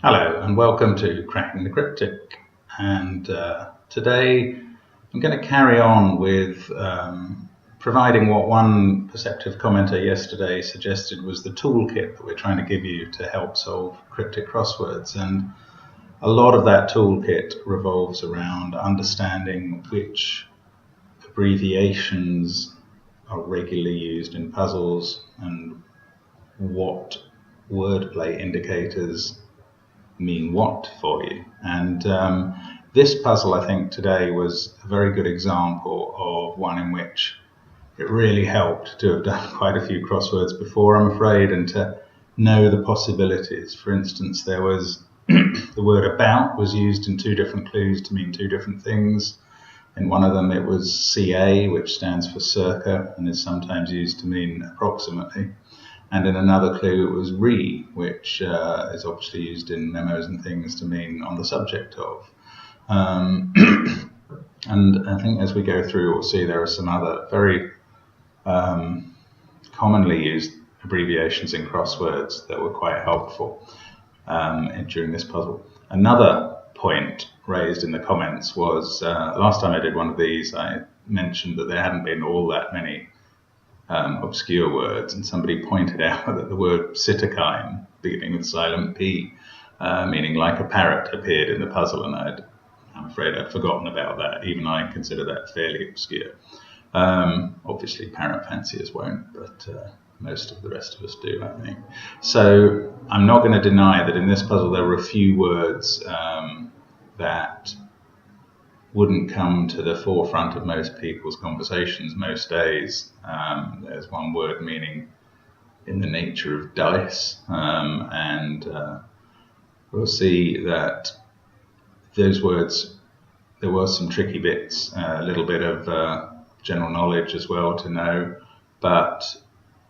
Hello and welcome to Cracking the Cryptic. And today I'm going to carry on with providing what one perceptive commenter yesterday suggested was the toolkit that we're trying to give you to help solve cryptic crosswords. And a lot of that toolkit revolves around understanding which abbreviations are regularly used in puzzles and what wordplay indicators mean what for you. And this puzzle, I think, today was a very good example of one in which it really helped to have done quite a few crosswords before, I'm afraid, and to know the possibilities. For instance, there was the word about was used in two different clues to mean two different things. In one of them it was CA, which stands for circa and is sometimes used to mean approximately. And in another clue, it was re, which is obviously used in memos and things to mean on the subject of. And I think as we go through, we'll see there are some other very commonly used abbreviations in crosswords that were quite helpful during this puzzle. Another point raised in the comments was, last time I did one of these, I mentioned that there hadn't been all that many obscure words, and somebody pointed out that the word cytokine, beginning with silent P, meaning like a parrot, appeared in the puzzle, and I'm afraid I'd forgotten about that. Even I consider that fairly obscure. Obviously parrot fanciers won't, but most of the rest of us do, I think. So I'm not going to deny that in this puzzle there were a few words that wouldn't come to the forefront of most people's conversations most days. There's one word meaning in the nature of dice, and we'll see that those words, there were some tricky bits, a little bit of general knowledge as well to know, but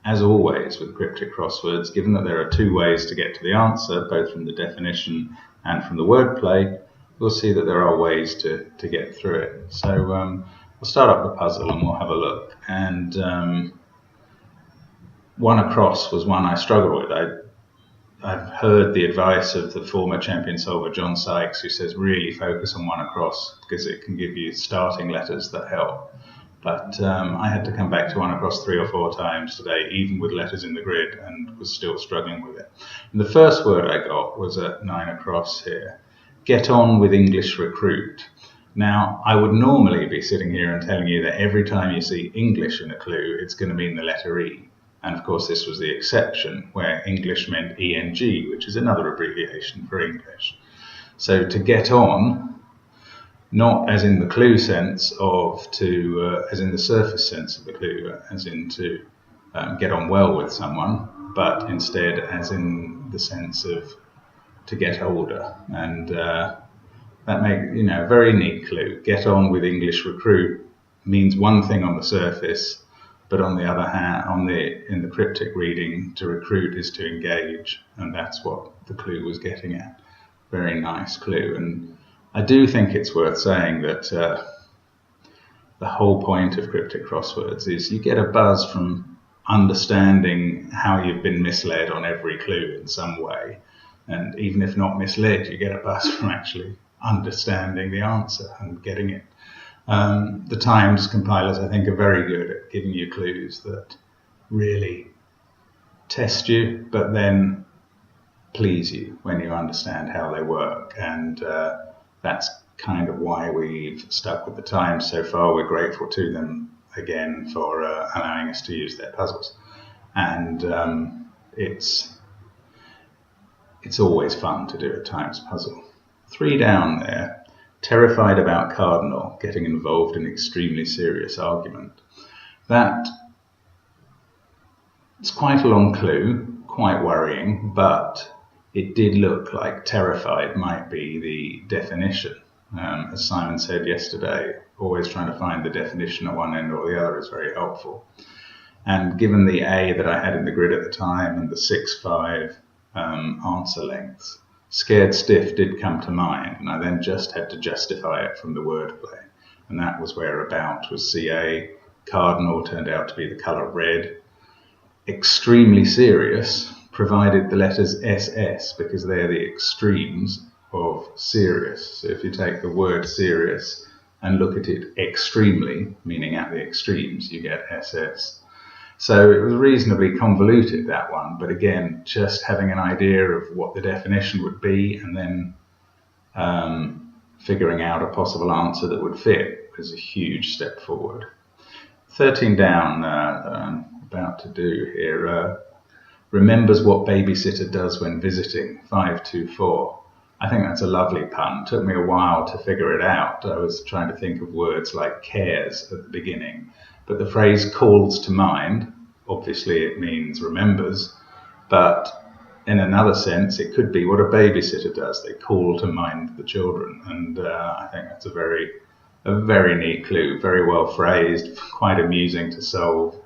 as always with cryptic crosswords, given that there are two ways to get to the answer, both from the definition and from the wordplay, we'll see that there are ways to get through it. So we'll start up the puzzle and we'll have a look. And one across was one I struggled with. I've heard the advice of the former champion solver John Sykes, who says really focus on one across because it can give you starting letters that help. But I had to come back to one across 3 or 4 times today, even with letters in the grid, and was still struggling with it. And the first word I got was a 9 across here. Get on with English recruit. Now, I would normally be sitting here and telling you that every time you see English in a clue, it's going to mean the letter E. And of course, this was the exception, where English meant ENG, which is another abbreviation for English. So to get on, not as in the clue sense of to, as in the surface sense of the clue, as in to get on well with someone, but instead as in the sense of to get older, and that makes, a very neat clue. Get on with English recruit means one thing on the surface, but on the other hand, in the cryptic reading, to recruit is to engage, and that's what the clue was getting at. Very nice clue, and I do think it's worth saying that the whole point of cryptic crosswords is you get a buzz from understanding how you've been misled on every clue in some way. And even if not misled, you get a buzz from actually understanding the answer and getting it. The Times compilers, I think, are very good at giving you clues that really test you, but then please you when you understand how they work. And that's kind of why we've stuck with the Times so far. We're grateful to them again for allowing us to use their puzzles. And it's always fun to do a Times puzzle. 3 down there, terrified about Cardinal getting involved in extremely serious argument. That it's quite a long clue, quite worrying, but it did look like terrified might be the definition. As Simon said yesterday, always trying to find the definition at one end or the other is very helpful. And given the A that I had in the grid at the time and the 6-5 answer lengths, scared stiff did come to mind, and I then just had to justify it from the wordplay, and that was where about was CA. Cardinal turned out to be the colour red. Extremely serious provided the letters SS because they're the extremes of serious. So if you take the word serious and look at it extremely, meaning at the extremes, you get SS. So it was reasonably convoluted, that one, but again, just having an idea of what the definition would be and then figuring out a possible answer that would fit was a huge step forward. 13 down that I'm about to do here. Remembers what babysitter does when visiting, 524. I think that's a lovely pun. It took me a while to figure it out. I was trying to think of words like cares at the beginning, but the phrase calls to mind, obviously it means remembers, but in another sense it could be what a babysitter does. They call to mind the children, and I think that's a very neat clue, very well phrased, quite amusing to solve.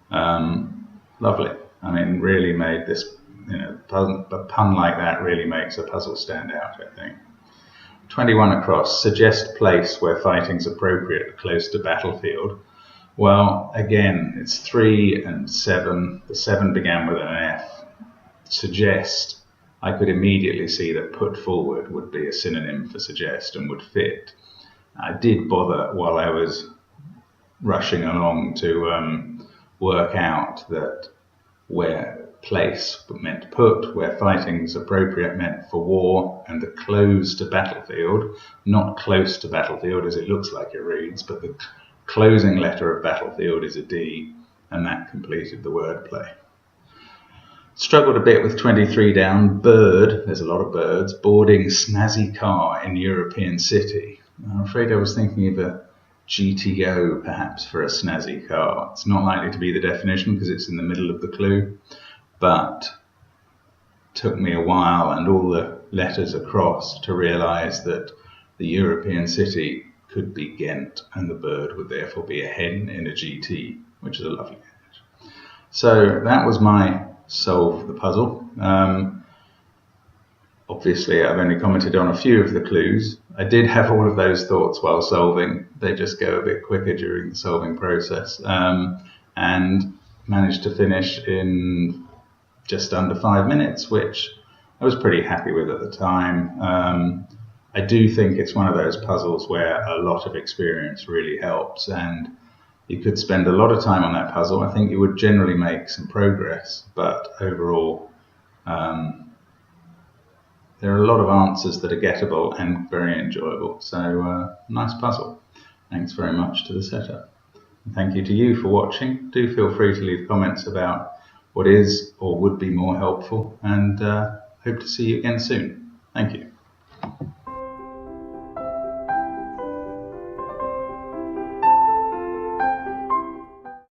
Lovely. I mean, really made this, a pun like that really makes a puzzle stand out, I think. 21 across, suggest place where fighting's appropriate, close to battlefield. Well, again, it's 3 and 7. The 7 began with an F. Suggest, I could immediately see that put forward would be a synonym for suggest and would fit. I did bother while I was rushing along to work out that where place meant put, where fighting's appropriate meant for war, and the close to battlefield, not close to battlefield as it looks like it reads, but the closing letter of battlefield is a D, and that completed the wordplay. Struggled a bit with 23 down. Bird, there's a lot of birds, boarding snazzy car in European city. I'm afraid I was thinking of a GTO perhaps for a snazzy car. It's not likely to be the definition because it's in the middle of the clue, but took me a while and all the letters across to realise that the European city could be Ghent and the bird would therefore be a hen in a GT, which is a lovely image. So that was my solve the puzzle. Obviously, I've only commented on a few of the clues. I did have all of those thoughts while solving. They just go a bit quicker during the solving process, and managed to finish in just under 5 minutes, which I was pretty happy with at the time. I do think it's one of those puzzles where a lot of experience really helps, and you could spend a lot of time on that puzzle. I think you would generally make some progress, but overall, there are a lot of answers that are gettable and very enjoyable. So nice puzzle. Thanks very much to the setter. And thank you to you for watching. Do feel free to leave comments about what is or would be more helpful, and hope to see you again soon. Thank you.